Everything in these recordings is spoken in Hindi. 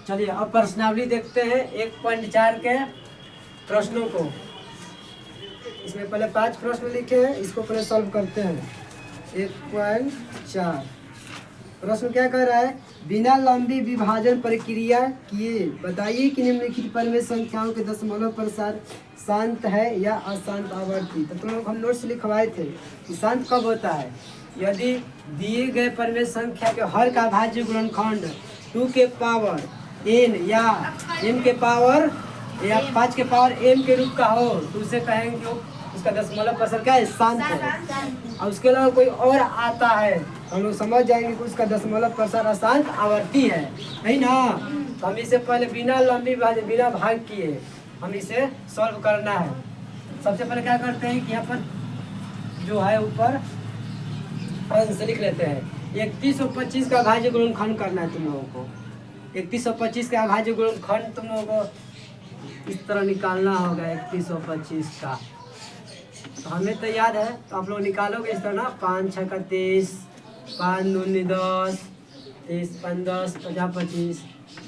चलिए अब प्रश्नावली देखते हैं 1.4 के प्रश्नों को। इसमें पहले 5 प्रश्न लिखे हैं, इसको पहले सॉल्व करते हैं। 1.4 प्रश्न क्या कर रहा है, बिना लंबी विभाजन प्रक्रिया किए बताइए कि निम्नलिखित पर में संख्याओं के दशमलव प्रसार शांत है या अशांत आवर्ती। तो तुम लोग हम नोट्स लिखवाए थे कि शांत कब होता है, यदि दिए गए परमेय संख्या के हर का भाज्य गुणनखंड 2 के पावर n या m के पावर या 5 के पावर m के रूप का हो तो उसे कहेंगे उसका दशमलव प्रसार क्या है, शांत है। और उसके अलावा कोई और आता है हम लोग समझ जाएंगे कि उसका दशमलव प्रसार अशांत आवर्ती है, नहीं ना। तो हम इसे पहले बिना लंबी बिना भाग किए हम इसे सॉल्व करना है। सबसे पहले क्या करते हैं कि यहाँ पर जो है ऊपर अंश लिख लेते हैं। 3125 का अभाज्य गुणनखंड करना है तुम लोगों को। 3125 का अभाज्य गुणनखंड तुम लोगों को इस तरह निकालना होगा 3125 का। तो हमें तो याद है, तो आप लोग निकालोगे इस तरह ना, 5 6 का 23, 5 9 10, 23 5 10 50 25,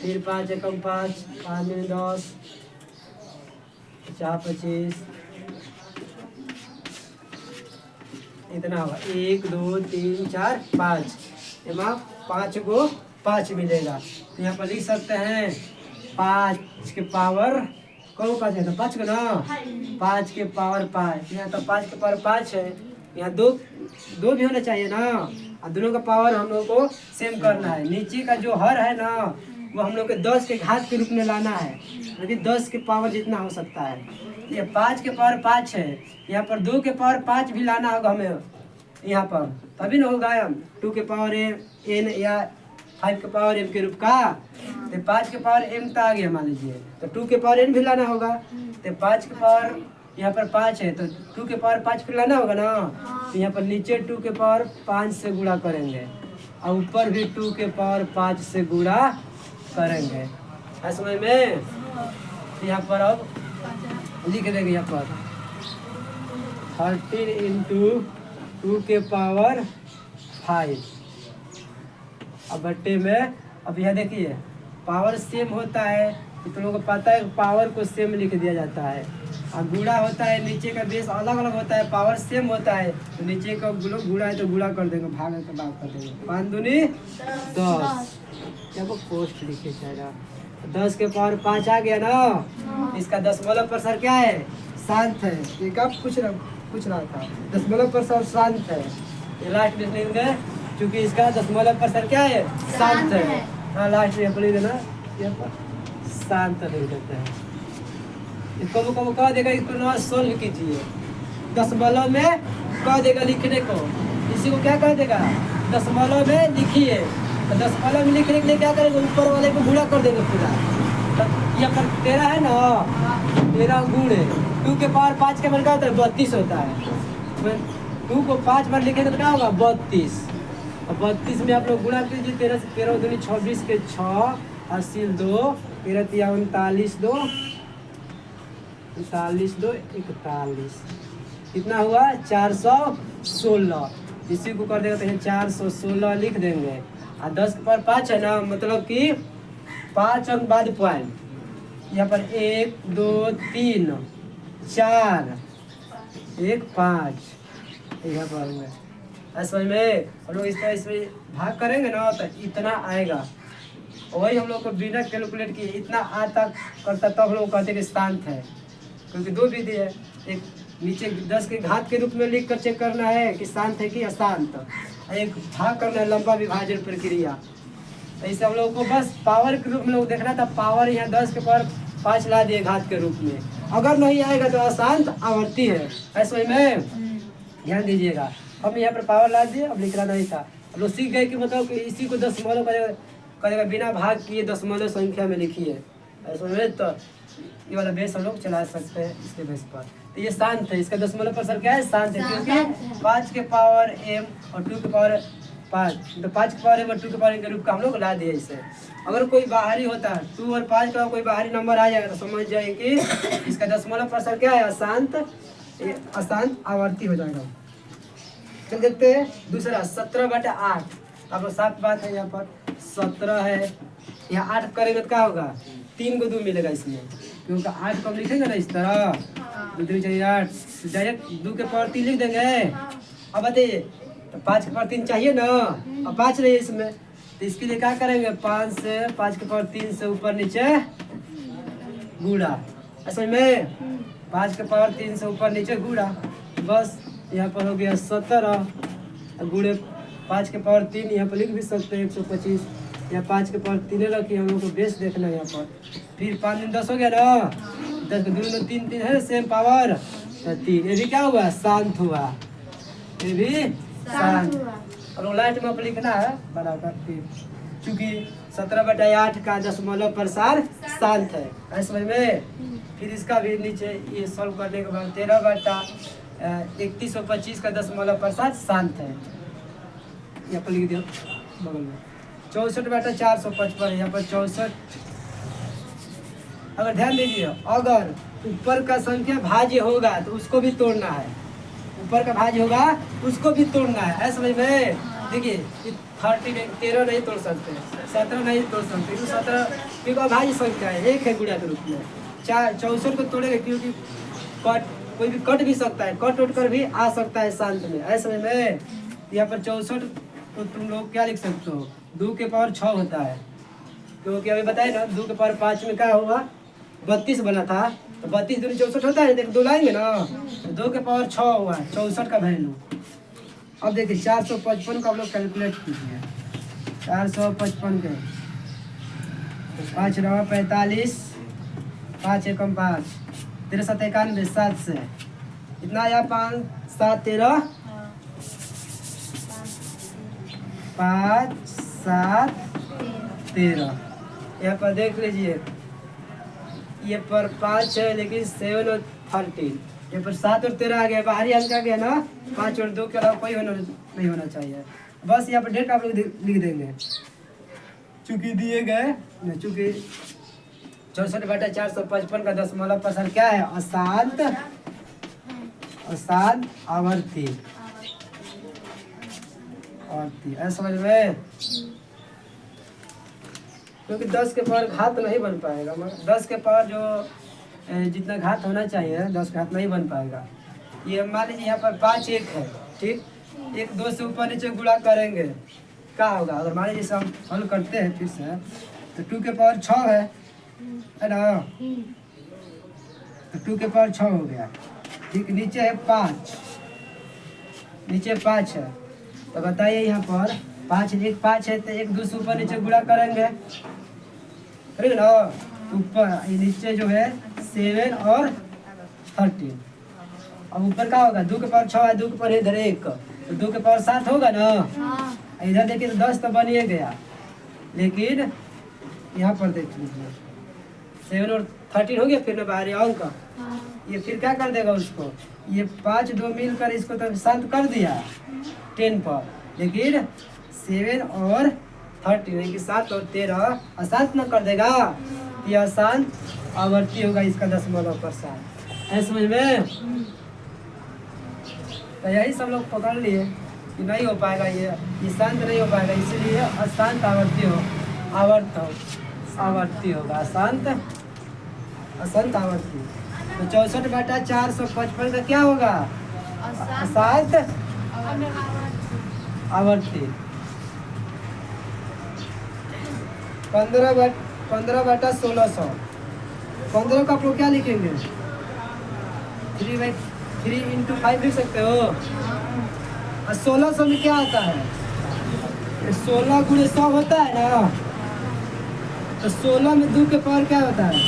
फिर 5 1 5, 5 9 10 50 25, इतना होगा 1 2 3 4 5, यहाँ 5 को 5 मिलेगा। तो यहाँ पर लिख सकते हैं 5 के पावर कौन 5 है, तो 5 का ना 5 के पावर 5, यहाँ तो 5 के पावर 5 है, यहाँ दो भी होना चाहिए ना। और दोनों का पावर हम लोग को सेम करना है। नीचे का जो हर है ना वो हम लोग के 10 के घात के रूप में लाना है, यदि 10 के पावर जितना हो सकता है। ये 5 के पावर 5 है, यहाँ पर 2 के पावर 5 भी लाना होगा हमें यहाँ पर, तभी ना होगा 2 के पावर n या 5 के पावर m के रूप का। तो 5 के पावर m तो आ गया मान लीजिए, तो 2 के पावर n भी लाना होगा। तो 5 के पावर यहाँ पर 5 है तो 2 के पावर 5 फिर लाना होगा ना। तो यहाँ पर नीचे 2 के पावर 5 से गुणा करेंगे और ऊपर भी 2 के पावर 5 से गुणा करेंगे, है समझ में। तो यहाँ पर अब लिख देंगे यहाँ पर 13 इंटू 2 के पावर 5 अब बट्टे में। अब यह देखिए पावर सेम होता है, तो तुम लोगों को पता है पावर को सेम लिख दिया जाता है। और गुणा होता है, नीचे का बेस अलग अलग होता है, पावर सेम होता है तो नीचे का गुणा है तो गुणा कर देंगे, भाग है तो भाग कर देंगे। 5 दूनी 10, जब पोस्ट लिखे जाएगा 10 के पावर 5 आ गया ना। इसका दशमलव प्रसार क्या है, शांत है। ये कब पूछ रहा था, दशमलव प्रसार शांत है। ये लास्ट में लिखेंगे क्योंकि इसका दशमलव प्रसार क्या है, शांत है। हाँ लास्ट में लिख देना शांत लिख देते हैं। इसको कब कह देगा, इसको ना सोल्व कीजिए, दशमलव में कह देगा लिखने को। इसी को क्या कह देगा, दशमलव में लिखिए। तो दशमलव में लिखने के लिए क्या करेंगे, ऊपर वाले को गुणा कर देंगे पूरा। तो यहाँ पर 13 है ना, 13 गुणे 2 के पावर 5 के मान क्या होता है, 32 होता है। 2 को 5 बार लिखेंगे तो क्या होगा, 32। और 32 में आप लोग गुणा कीजिए, 13 से 13 दूनी 26 के 6, 80 2, 13 तिया 39 2, 39 2 41, कितना हुआ 416। इसी को कर देगा तो 416 लिख देंगे। और 10 के पावर 5 है ना, मतलब कि 5 अंक बाद पॉइंट। यहाँ पर 1 2 3 4 1 5 यहाँ पर हुआ। समझ में, हम लोग इस तरह इसमें भाग करेंगे ना तो इतना आएगा। वही हम लोग को बिना कैलकुलेट किए इतना आता करता तब हम लोग कहते कि शांत है, क्योंकि 2 विधि है। एक नीचे 10 के घात के रूप में लिख कर चेक करना है कि शांत है कि अशांत, एक भाग करना है लंबा विभाजन प्रक्रिया। ऐसे हम लोग को बस पावर के रूप में लोग देखना था, पावर यहाँ 10 के पावर 5 ला दिए घात के रूप में। अगर नहीं आएगा तो अशांत आवर्ती है, ऐसे में ध्यान दीजिएगा। हम यहाँ पर पावर ला दिए, अब लिखना नहीं था। हम लोग सीख गए कि मतलब कि इसी को दशमलव करेगा बिना भाग किए दशमलव संख्या में लिखिए, ऐसे में तो ये वाला बेस हम लोग चला सकते हैं इसके बेस पर। तो ये शांत है, इसका दशमलव प्रसार क्या है, शांत है, क्योंकि 5 के पावर m और 2 के पावर 5, तो 5 के पावर m और 2 के पावर m के रूप का हम लोग ला दिए इसे। अगर कोई बाहरी होता है 2 और 5 का कोई बाहरी नंबर आ जाएगा तो समझ जाए कि इसका दशमलव प्रसार क्या है, अशांत, अशांत आवर्ती हो जाएगा। चल देखते हैं दूसरा 17/8। अब साफ बात है यहाँ पर 17 है। यहाँ 8 करेंगे तो क्या होगा, 3 को 2 मिलेगा इसमें, क्योंकि 8 को हम लिखेंगे ना इस तरह, 2 3 चाहिए 8, तो डायरेक्ट 2 के पावर 3 लिख देंगे। अब बताइए, तो 5 के पावर 3 चाहिए ना, अब 5 नहीं है इसमें, तो इसके लिए क्या करेंगे, 5 से 5 के पावर 3 से ऊपर नीचे गुणा, असल में 5 के पावर 3 से ऊपर नीचे गुणा, बस यहाँ पर हो गया 17 गुणे 5 के पावर 3, यहाँ पर लिख भी सकते हैं 125, यहाँ 5 के पावर 3 रखिए, हम लोग को बेस देखना है यहाँ पर, फिर 5 दिन 10 हो गया ना, 10 के 2 में 3 3 है सेम पावर, तो 3, ये भी क्या हुआ, शांत हुआ, ये भी शांत। और लास्ट में आप लिखना है बना कर, चूँकि 17/8 का दशमलव प्रसार शांत है, समझ में। फिर इसका भी नीचे ये सॉल्व करने के बाद 13/3125 का दशमलव प्रसार शांत है, यहाँ पर लिख दियो बगल में। 64/455 यहाँ पर 64। अगर ध्यान दीजिए, अगर ऊपर का संख्या भाज्य होगा तो उसको भी तोड़ना है, ऊपर का भाज्य होगा उसको भी तोड़ना है, समझ में। देखिए 13 नहीं तोड़ सकते, 17 नहीं तोड़ सकते, 17 क्योंकि अभाज्य संख्या है, एक है गुणा के रूप में। 64 को तोड़ेगा क्योंकि कोई भी कट भी सकता है, कट उठ कर भी आ सकता है शांत में, समझ में। यहाँ पर 64 तो तुम लोग क्या लिख सकते हो, 2 के पावर 6 होता है, क्योंकि अभी बताए ना 2 के पावर 5 में क्या हुआ, 32 बना था, तो 32 दूनी 64 होता है, देख 2 लाएंगे ना, तो 2 के पावर 6 हुआ 64 का वैल्यू। अब देखिए 455 का हम लोग कैलकुलेट कीजिए, 455 के 5 9 45, 5 1 5, 13 7 91, 7 से इतना आया, 5 7 13, 5 7 13। यहाँ पर देख लीजिए, ये पर 5 है लेकिन 7 और 13, ये पर 7 और 13 आ गया, बाहरी अंक आ गया ना, 5 और 2 के अलावा कोई नहीं होना चाहिए। बस यहाँ पर डेट आप लोग लिख देंगे, चूँकि दिए गए, चूँकि 64/455 का दशमलव प्रसार क्या है, अशांत आवर्ती, ऐसा समझ में। क्योंकि 10 के पावर घात नहीं बन पाएगा, मगर 10 के पावर जो जितना घात होना चाहिए 10 का घात नहीं बन पाएगा। ये मान लीजिए यहाँ पर 5 1 है, ठीक, 1 2 से ऊपर नीचे गुणा करेंगे क्या होगा, अगर मान लीजिए हम हल करते हैं फिर से, तो 2 के पावर 6 है ना, तो 2 के पावर 6 हो गया, ठीक, नीचे है 5, नीचे 5 है, तो बताइए यहाँ पर 5 1 5 है, तो 1 2 से ऊपर नीचे गुणा करेंगे, ठीक ना, ऊपर नीचे जो है 7 और 13, अब ऊपर क्या होगा, 2 के पावर 6 है, 2 के पावर इधर 1, तो 2 के पावर 7 होगा ना, इधर देखिए तो 10 तो बन ही गया, लेकिन यहाँ पर देख लीजिए 7 और 13 हो गया, फिर ना बाहरी अंक, ये फिर क्या कर देगा उसको, ये 5 2 मिलकर इसको तो शांत कर दिया 10 पर, लेकिन 7 और 13 कि 7 और 13 अशांत न कर देगा, ये अशांत आवर्ती होगा इसका दशमलव प्रसार, है समझ में। तो यही सब लोग पकड़ लिए कि नहीं हो पाएगा, ये शांत नहीं हो पाएगा, इसलिए अशांत आवर्ती होगा, अशांत आवर्ती। तो 64/455 का क्या होगा, अशांत आवर्ती। 15/1600, 15 का आप लोग क्या लिखेंगे, 3 × 5 लिख सकते हो, और 1600 में क्या आता है, 16 × 100 होता है ना, तो 16 में 2 के पावर क्या होता है,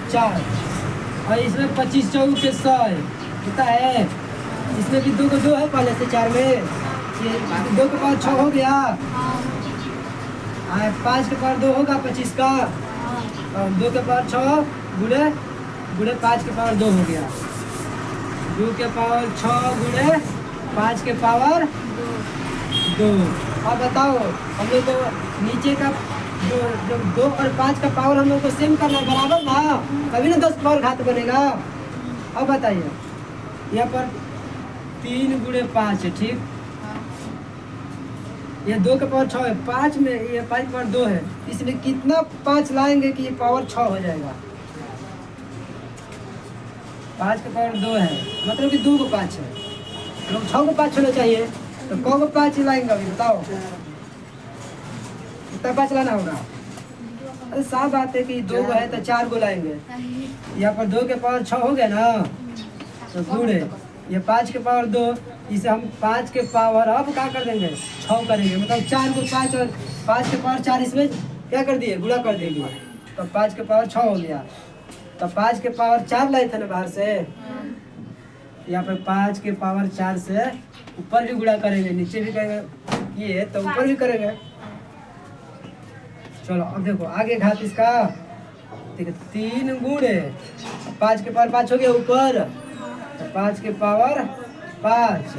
4, और इसमें 25 4 के 100 होता है, इसमें भी 2 को 2 है पहले से 4 में, ये 2 के पावर 6 हो गया, 5 के पावर 2 होगा 25 का, 2 के पावर 6 गुणे 5 के पावर 2 हो गया, 2 के पावर 6 गुणे 5 के पावर 2। अब बताओ हम लोग को नीचे का जो 2 और 5 का पावर हम लोग को सेम करना है, बराबर ना, तभी ना 10 पावर घात बनेगा। अब बताइए यहाँ पर 3 गुणे 5 है, ठीक, ये 2 के पावर 6 है, 5 में ये 5 पावर 2 है, इसमें कितना 5 लाएंगे कि ये पावर 6 हो जाएगा। 5 के पावर 2 है, मतलब कि 2 को 5 है, लोग 6 को 5 होना चाहिए, तो कौ को 5 लाएंगे अभी बताओ, कितना 5 लाना होगा? अरे साफ बात है कि 2 को है तो 4 को लाएंगे। यहाँ पर 2 के पावर 6 हो गया ना, तो गुणे ये 5 के पावर 2, इसे हम 5 के पावर अब क्या कर देंगे 6 करेंगे, मतलब 4 को 5 और 5 के पावर 4 इसमें क्या कर दिए गुणा कर देंगे, तो 5 के पावर 6 हो गया। तो 5 के पावर 4 लाए थे ना बाहर से, यहाँ पर 5 के पावर 4 से ऊपर भी गुणा करेंगे, नीचे भी करेंगे, ये तो ऊपर भी करेंगे। चलो अब देखो आगे घात इसका, ठीक है 3 गुणे 5 के पावर 5 हो गया ऊपर, तो 5 के पावर 5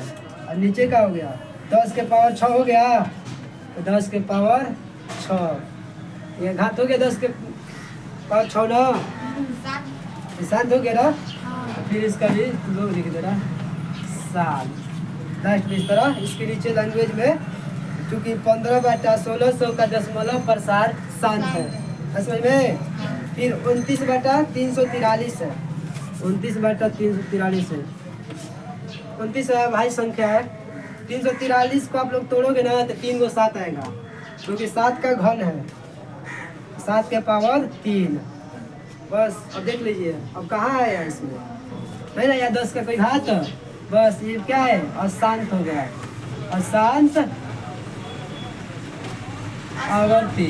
और नीचे का हो गया 10 के पावर 6 हो गया, तो 10 के पावर 6, ये घात हो गया 10 के पावर 6 ना, शांत हो गया ना, तो फिर इसका भी लोग लिख दे रहा 7 लास्ट में इस तरह। इसके नीचे लैंग्वेज में क्योंकि 15/1600 का दशमलव प्रसार शांत है, समझ में। फिर 29/343 है, 29/343 है, 29 भाई संख्या है, 343 को आप लोग तोड़ोगे ना तो 3 को 7 आएगा, क्योंकि 7 का घन है, 7 के पावर 3। बस अब देख लीजिए अब कहाँ आया इसमें, नहीं ना या 10 का कोई घात, बस ये क्या है अशांत हो गया, अशांत आवर्ती।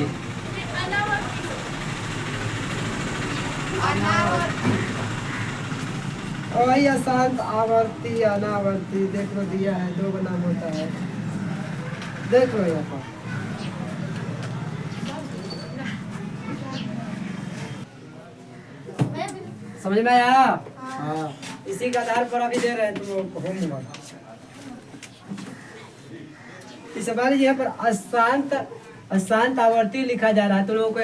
वही अशांत आवर्ती अनावर्ती, देख लो दिया है 2 का नाम होता है, देख लो यहाँ पर। समझ में आया? हाँ, इसी के आधार पर अभी दे रहे हैं तुम लोगों को होमवर्क। इस सवाल यहाँ पर अशांत अशांत आवर्ती लिखा जा रहा है, तो लोगों को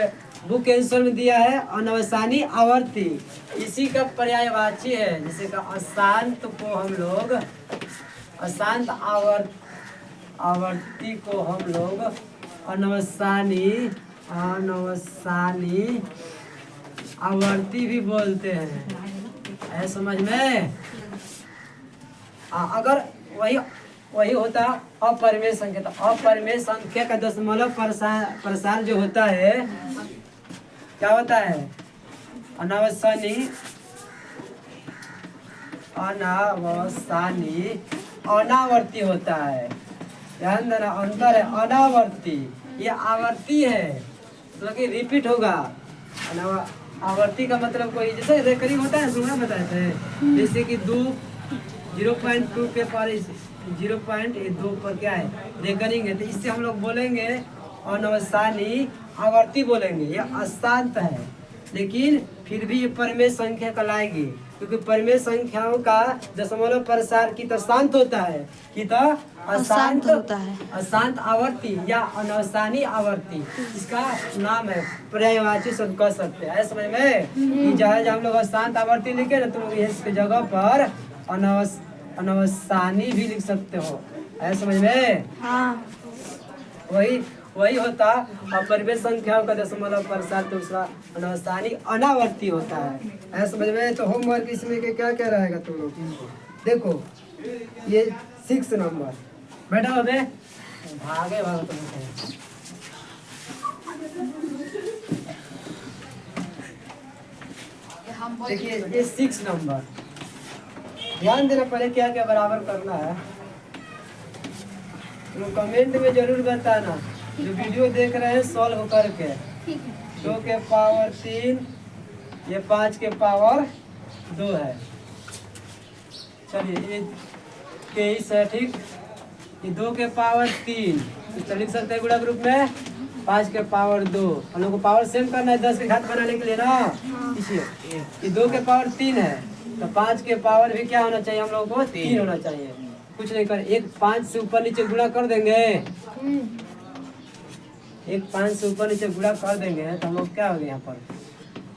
बुक के आंसर में दिया है अनवसानी आवर्ती, इसी का पर्यायवाची है, जैसे का अशांत को हम लोग अशांत आवर्ती को हम लोग अनवसानी आवर्ती भी बोलते हैं, है समझ में। अगर वही होता अपरिमेय संख्या, तो अपरिमेय संख्या का दशमलव प्रसार जो होता है क्या होता है अनावसानी अनावर्ती होता है, ध्यान देना अंतर है, अनावर्ती ये आवर्ती है, मतलब कि रिपीट होगा। आवर्ती का मतलब कोई जैसे रेकरिंग होता है, सुना बताए थे, जैसे कि 0.2 के पर 0.2 पर क्या है रेकरिंग है, तो इससे हम लोग बोलेंगे अनवसानी आवर्ती बोलेंगे, ये अशांत है, लेकिन फिर भी ये परिमेय संख्या कहलाएगी, क्योंकि परिमेय संख्याओं का दशमलव प्रसार की तो शांत होता है, कि तो अशांत होता है, अशांत आवर्ती या अनवसानी आवर्ती इसका नाम है, पर्यायवाची शब्द कह सकते हैं, समझ में। कि जहाँ हम लोग अशांत आवर्ती लिखे ना, तुम इसके जगह पर अनवसानी भी लिख सकते हो, है समझ में। हाँ। वही होता अपरिमेय संख्याओं का दशमलव प्रसार, दूसरा अनवसानी अनावर्ती होता है समझ में। तो होमवर्क इसमें के क्या क्या रहेगा तुम लोग देखो, ये 6 नंबर बैठा हो भागे तुम। देखिए ये 6 नंबर, ध्यान देना पहले क्या क्या बराबर करना है, तो कमेंट में जरूर बताना, जो वीडियो देख रहे हैं सॉल्व करके। 2 के पावर 3, ये 5 के पावर 2 है, चलिए ये 23 है, ठीक। ये 2 के पावर 3 तो लिख सकते हैं गुणा ग्रुप में, 5 के पावर 2, हम लोग को पावर सेम करना है 10 के घात बनाने के लिए ना, इसलिए ये 2 के पावर 3 है, तो 5 के पावर भी क्या होना चाहिए हम लोगों को 3 होना चाहिए, कुछ नहीं कर, एक 5 से ऊपर नीचे गुणा कर देंगे, एक 5 से ऊपर नीचे गुणा कर देंगे, तो हम लोग क्या हो गया यहाँ पर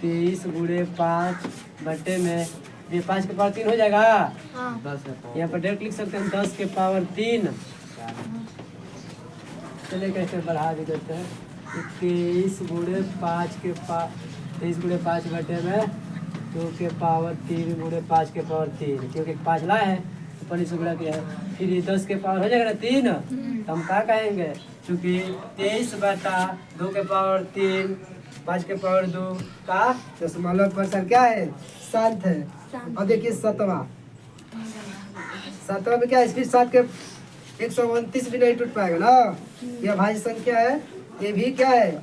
23 गुणे 5 बटे में, ये 5 के पावर 3 हो जाएगा, यहाँ पर डायरेक्ट लिख सकते हैं 10 के पावर 3 चलिए कैसे बढ़ा भी देते हैं। 23 गुणे 5 के 23 गुणे 5 बटे में 2 के पावर 3 गुणे 5 के पावर 3, क्योंकि 5 लाए हैं ऊपर से गुणा किया है। फिर ये 10 के पावर हो जाएगा ना 3, तो हम क्या कहेंगे, चूँकि 23 बटा 2 के पावर 3 5 के पावर 2 का दशमलव % क्या है, शांत है। अब देखिए सतवा में क्या है, इसकी 7 के 129 भी नहीं टूट पाएगा ना। यह भाज्य संख्या है, ये भी क्या है,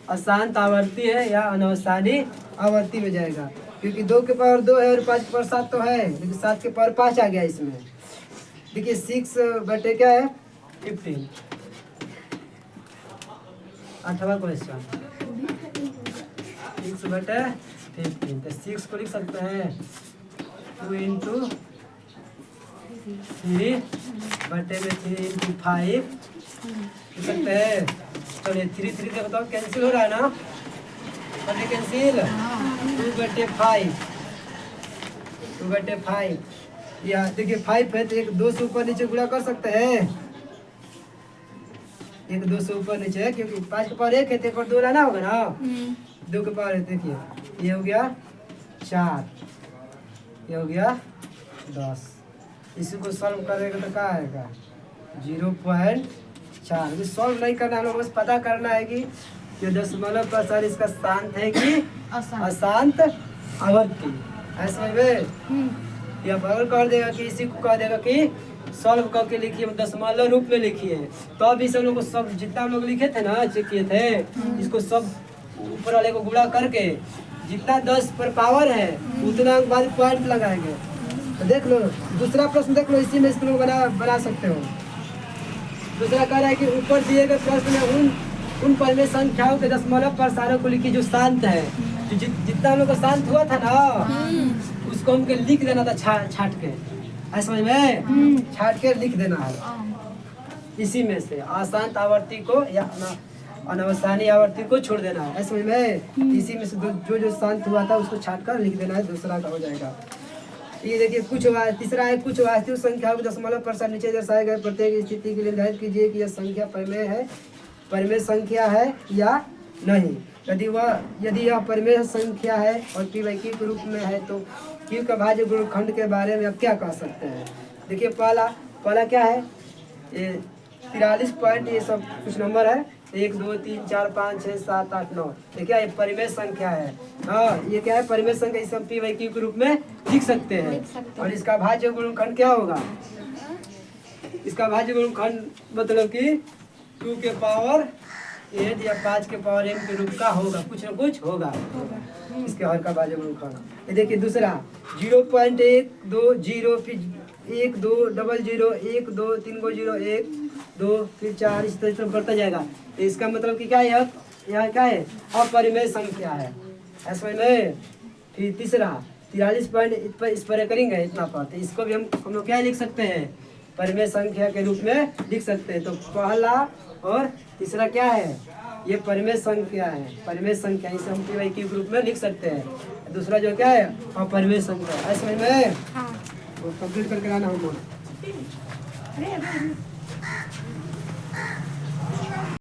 अशांत आवर्ती है या अनावसानी आवर्ती में जाएगा, क्योंकि 2 के पावर 2 है और 5 के पावर 7 तो है, लेकिन 7 के पावर 5 आ गया इसमें। देखिए 6 बटे क्या है 15, 8वां क्वेश्चन 6 बटे 15, तो 6 को लिख सकते हैं 2 इंटू 3 बटे में 3 इंटू 5 लिख सकते हैं। चलिए 3 3 का बताओ कैंसिल हो रहा है ना, बटे कैंसिल 2 बटे 5 या देखिए 5 है तो एक 2 से ऊपर नीचे गुणा कर सकते हैं, एक 2 से ऊपर नीचे है, क्योंकि 5 के पावर 1 है तो एक और 2 लाना होगा ना। 2 के पावर देखिए ये हो गया 4, ये हो गया 10, इसी को सॉल्व करेगा तो क्या आएगा 0.4। सॉल्व नहीं करना, हम लोग बस पता करना है कि ये दशमलव % इसका शांत है कि अशांत आवर्ती, ऐसा में या बगल कर देगा कि इसी को कह देगा कि सॉल्व करके लिखिए, दशमलव रूप में लिखिए। तो अभी सब लोग को सब जितना हम लोग लिखे थे ना, चेक किए थे, इसको सब ऊपर वाले को गुणा करके जितना 10 पर पावर है उतना बाद पॉइंट लगाएंगे। तो देख लो दूसरा प्रश्न देख लो, इसी में इसको बना सकते हो। दूसरा कह रहा है कि ऊपर दिए गए प्रश्न में उन परिमेय संख्याओं के दशमलव प्रसारों को लिखिए जो शांत है। जो जितना हम लोग का शांत हुआ था ना, उसको हमको लिख देना था छाट के, ऐसा समझ में छाट के लिख देना है। इसी में से अशांत आवर्ती को या अनावसानी आवर्ती को छोड़ देना है, ऐसा समझ में। इसी में से जो शांत हुआ था उसको छाट कर लिख देना है, दूसरा का हो जाएगा। ये देखिए तीसरा है, कुछ वास्तविक संख्याओं के दशमलव % नीचे दर्शाए गए प्रत्येक स्थिति के लिए निर्धारित कीजिए कि यह संख्या परिमेय संख्या है या नहीं। यदि यह परिमेय संख्या है और p/q के रूप में है तो q का भाज्य गुणनखंड के बारे में अब क्या कह सकते हैं। देखिए पहला क्या है, ये 43 पॉइंट, ये सब कुछ नंबर है 1 2 3 4 5 6 7 8 9, ये क्या है, परिमेय संख्या है। हाँ ये क्या है, परिमेय संख्या, इसे हम p/q के रूप में लिख सकते हैं। और इसका भाज्य गुणनखंड क्या होगा, इसका भाज्य गुणनखंड मतलब कि 2 के पावर 8 या 5 के पावर m के रूप का होगा, कुछ न कुछ होगा इसके हर का भाज्य गुणनखंड। ये देखिए दूसरा 0.1 2 0 फिर 1 2 0 1 2 3 को 0 1 2 फिर 4 इस तरह से बढ़ता जाएगा। तो इसका मतलब कि क्या है, यह क्या है, अपरिमेय संख्या है, ऐसा में। फिर तीसरा 43 पॉइंट इस पर करेंगे इतना पर, तो इसको भी हम लोग क्या लिख सकते हैं, परिमेय संख्या के रूप में लिख सकते हैं। तो पहला और तीसरा क्या है, ये परिमेय संख्या है, परिमेय संख्या, इसे हम p/q के रूप में लिख सकते हैं। दूसरा जो क्या है, अपरिमेय संख्या, ऐसे में। हाँ। तो कंप्लीट करके लाना हम लोग।